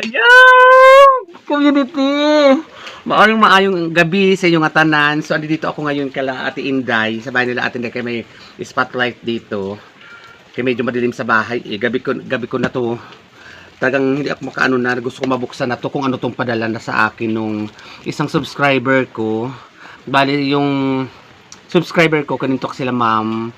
Ayan! Community! Maayong gabi sa inyong tanan. So, dito ako ngayon kala Ate Inday. Sa bahay nila Ate Inday kaya may spotlight dito. Kaya medyo madilim sa bahay. Gabi ko na to. Talagang hindi ako makaano na. Gusto ko mabuksan na to kung ano tong padala na sa akin nung isang subscriber ko. Bali, yung subscriber ko, kanintok sila Ma'am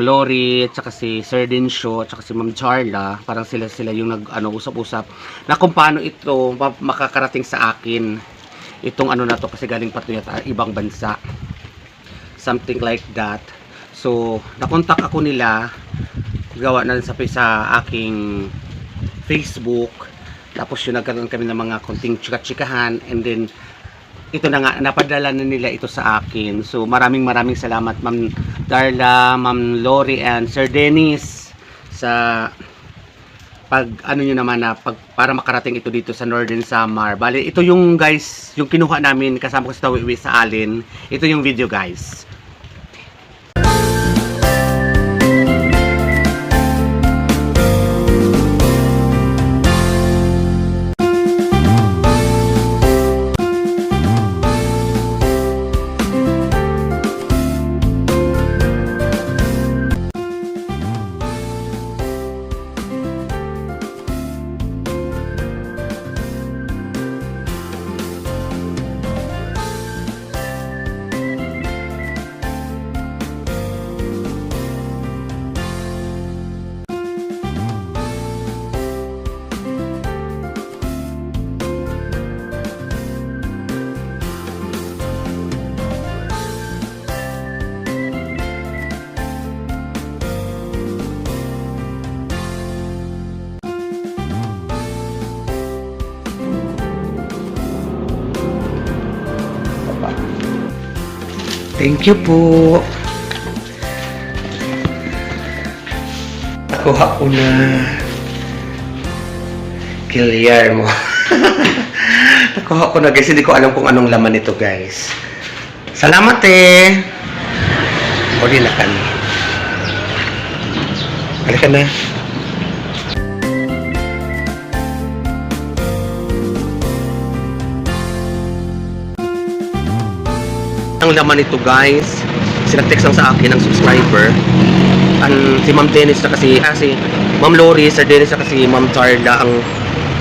Lori, at saka si Sir Dinsyo, at saka si Ma'am Charla. Parang sila yung usap-usap na kung paano ito makakarating sa akin. Itong ano na to kasi galing pa ito yata ibang bansa. Something like that. So, nakontak ako nila. Gawa na sa aking Facebook. Tapos yun, nagkaroon kami ng mga konting chika-chikahan. And then, ito na nga, napadala na nila ito sa akin. So, maraming salamat Ma'am Darla, Ma'am Lori, and Sir Dennis sa ano nyo naman na para makarating ito dito sa Northern Samar. Bali, ito yung guys, yung kinuha namin kasama ko sa Tawiwi sa Alin. Ito yung video guys. Thank you po. Nakuha ko na. Clear mo. Nakuha ko na guys. Hindi ko alam kung anong laman ito guys. Salamat eh. Uli na kami. Halika na. Ang laman nito guys, sinag-text lang sa akin ng subscriber. Si Ma'am Dennis na kasi, si Ma'am Lori, Sir Dennis na kasi Ma'am Charla ang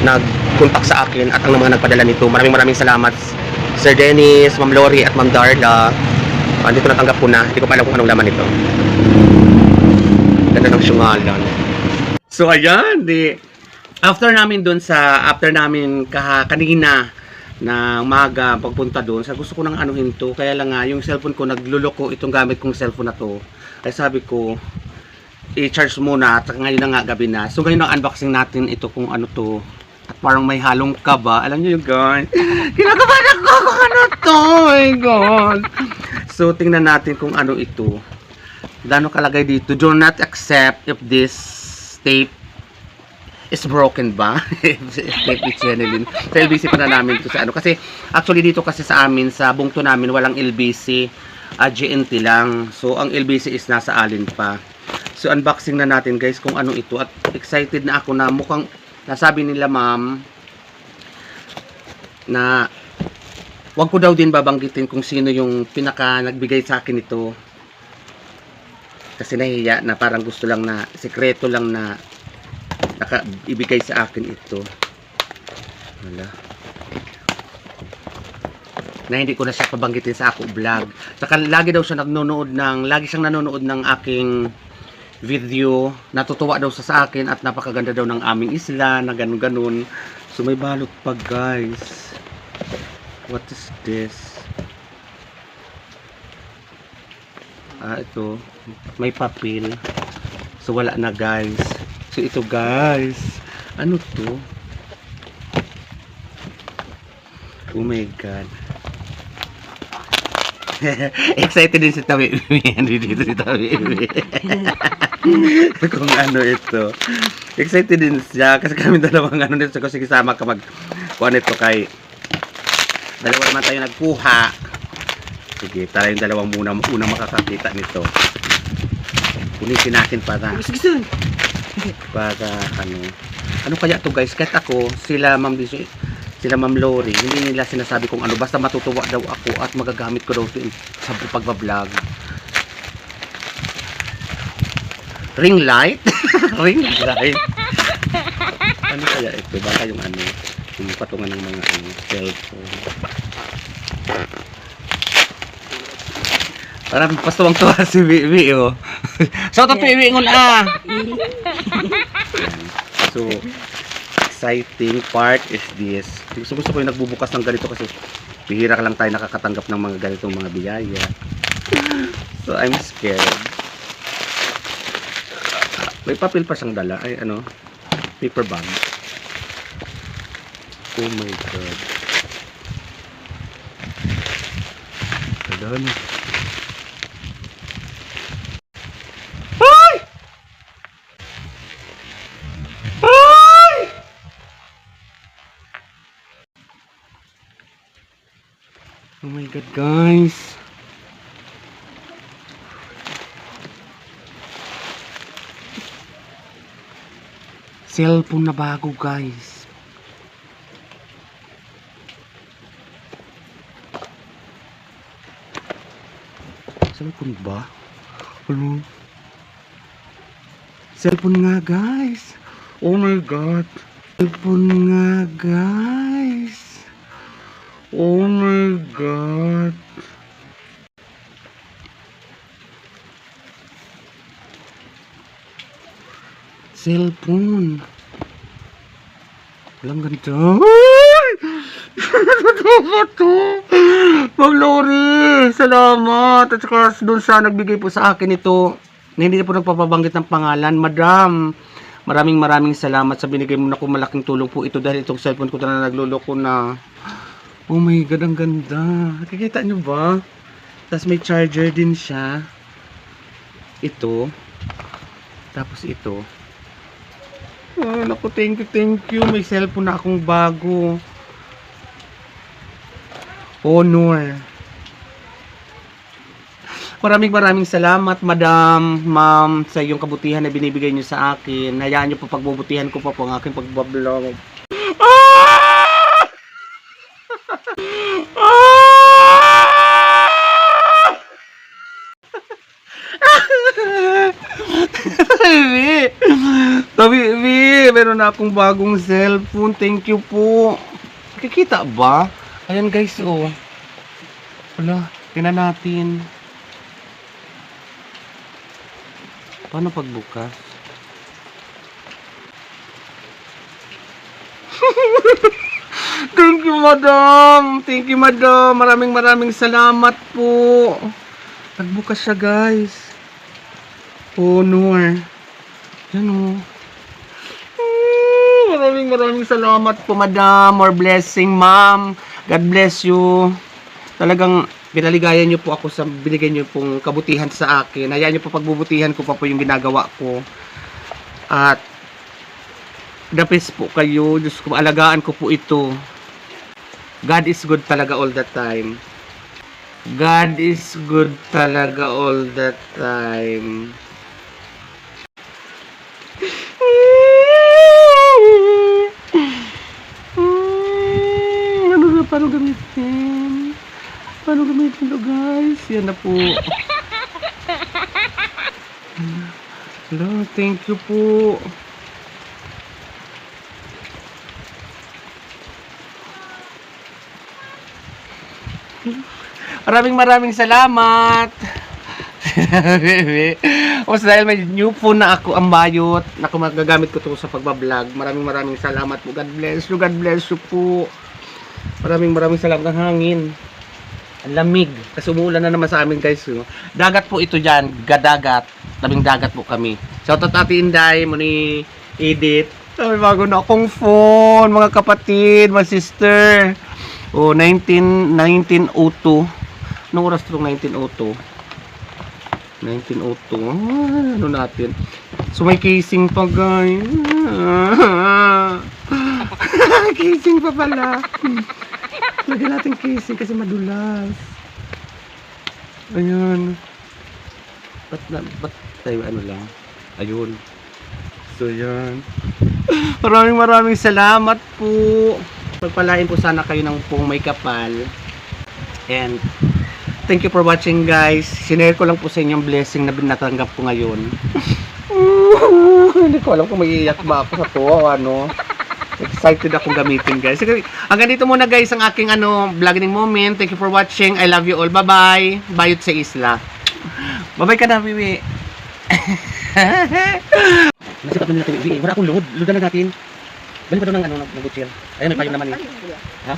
nag-contact sa akin at ang mga nagpadala nito. Maraming salamat Sir Dennis, Ma'am Lori at Ma'am Darla. Dito natanggap ko na, hindi ko pa alam kung anong laman nito. Ganda ng syungalan. So ayan, after namin kanina na maga pagpunta doon, sa gusto ko nang anuhin to, kaya lang nga yung cellphone ko nagluloko itong gamit kong cellphone na to, ay sabi ko i-charge muna at ngayon na nga gabi na. So ngayon ang unboxing natin ito kung ano to, at parang may halong kaba, alam nyo yung guys, kinakabahan ako kung ano to, oh my god. So tingnan natin kung ano ito, dano kalagay dito, do not accept if this tape is broken ba? Sa LBC pa na namin ito sa ano. Kasi actually dito kasi sa amin, sa bungto namin, walang LBC. GNT lang. So ang LBC is nasa Alin pa. So unboxing na natin guys kung ano ito. At excited na ako na mukhang nasabi nila ma'am na wag ko daw din babanggitin kung sino yung pinaka nagbigay sa akin ito. Kasi nahiya na parang gusto lang na, sekreto lang na ibigay sa akin ito. Wala. Na hindi ko na siya pabanggitin sa ako vlog. Saka lagi siyang nanonood ng aking video. Natutuwa daw sa akin at napakaganda daw ng aming isla na ganun-ganun. So may balot pa guys. What is this? Ito. May papel. So wala na guys. So ito guys, ano to? Oh my god. Excited din si Tawiwi. Dito si Tawiwi. Kung ano ito. Excited din siya kasi kami dalawang ano nito kasi kasama ka kuha nito kay dalawa naman tayo nagkuha. Sige, tayo yung dalawang unang makakakita nito. Punitin natin para ano Ano kaya to guys? Kahit ako, sila Ma'am Lori, hindi nila sinasabi kung ano. Basta matutuwa daw ako at magagamit ko daw ito sa pagbablog. Ring light? Ring light? Ano kaya ito? Baka yung ano, yung patungan ng mga cellphone. Parang pastuwang-tuwa si Vivi, oh. So, ito Vivi ngon ah. So, exciting part is this. Gusto ko yung nagbubukas ng ganito kasi bihira ka lang tayo nakakatanggap ng mga ganitong mga biyaya. So, I'm scared. May papel pa siyang dala. Ay, ano? Paper bag. Oh my God. Kadaan. Ay! Ay! Oh my God, guys. Cellphone na bago, guys. Cellphone ba? Ano? Cellphone nga, guys. Oh my God. Cellphone nga, guys. Oh my God. Cellphone. Walang ganito. Ano to? Ma'am Lori, salamat. At saka doon sa nagbigay po sa akin ito, na hindi na po nagpapabanggit ng pangalan. Madam, maraming salamat sa binigay mo na kung malaking tulong po ito dahil itong cellphone ko na nagluloko na. Oh my God, ang ganda. Nakikita nyo ba? Tapos may charger din siya. Ito. Tapos ito. Oh, naku, thank you. May cellphone na akong bago. Honor. Maraming salamat, madam, ma'am, sa iyong kabutihan na binibigay niyo sa akin. Hayaan niyo po pagbubutihan ko pa po ang aking pagbablog. Ah! Tabi, meron na akong bagong cellphone. Thank you po. Nakikita ba? Ayan guys, oh. Wala, tingnan natin. Paano pagbukas? Thank you, madam. Thank you, madam. Maraming salamat po. Nagbukas siya, guys. Honor. Yan, oh. Maraming salamat po, madam. More blessing, ma'am. God bless you. Talagang pinaligayan niyo po ako sa binigay niyo pong kabutihan sa akin. Hayaan niyo po pagbubutihan ko pa po yung ginagawa ko. At the best po kayo. Diyos ko, alagaan ko po ito. God is good talaga all the time. God is good talaga all the time. Paano gamitin? Paano gamitin ito, guys? Yan na po. Hello, thank you po. Maraming salamat. O dahil may new phone na ako ang bayot, na magagamit ko to sa pagbablog. Maraming salamat po. God bless you po. Maraming salamat ng hangin. Ang lamig. Kasi umuulan na naman sa amin, guys. Dagat po ito dyan. Gadagat. Tabing dagat po kami. Shoutout Ate Inday, mo ni Edith. May bago na akong phone, mga kapatid, mga sister. O, 1902. Anong oras ito 1902? 1902. Ano natin? So, may casing pa, guys. Casing pa pala. Lagyan natin casing kasi madulas. Ayan. Ba't tayo ano lang? Ayun. So, yan. Maraming salamat po. Pagpalain po sana kayo ng pong may kapal. And thank you for watching, guys. Sinare ko lang po sa inyo ang blessing na natanggap ko ngayon. Hindi ko alam kung maiiyak ba ako sa to o ano. Excited akong gamitin, guys. Sige, hanggang dito muna, guys, ang aking vlogging moment. Thank you for watching. I love you all. Bye-bye. Bayot sa isla. Bye-bye ka na, Bibi. Nasipat na nila ito, Bibi. Wala akong load. Loadan na natin. Balik pa doon ng butcher. Ayun, may payong naman eh. Ha?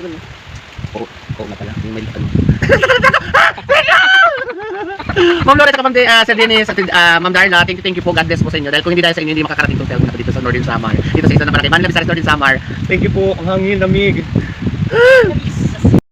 Oo nga pala. Yung may ano. Ma'am Loretta, Sir Dennis, Ma'am Darla, thank you po. God bless po sa inyo. Dahil kung hindi dahil sa inyo, hindi makakarating itong film na dito sa Northern Samar. Dito sa isa na Barangay Manila, Visayas, Northern Samar. Thank you po. Ang hangin, lamig.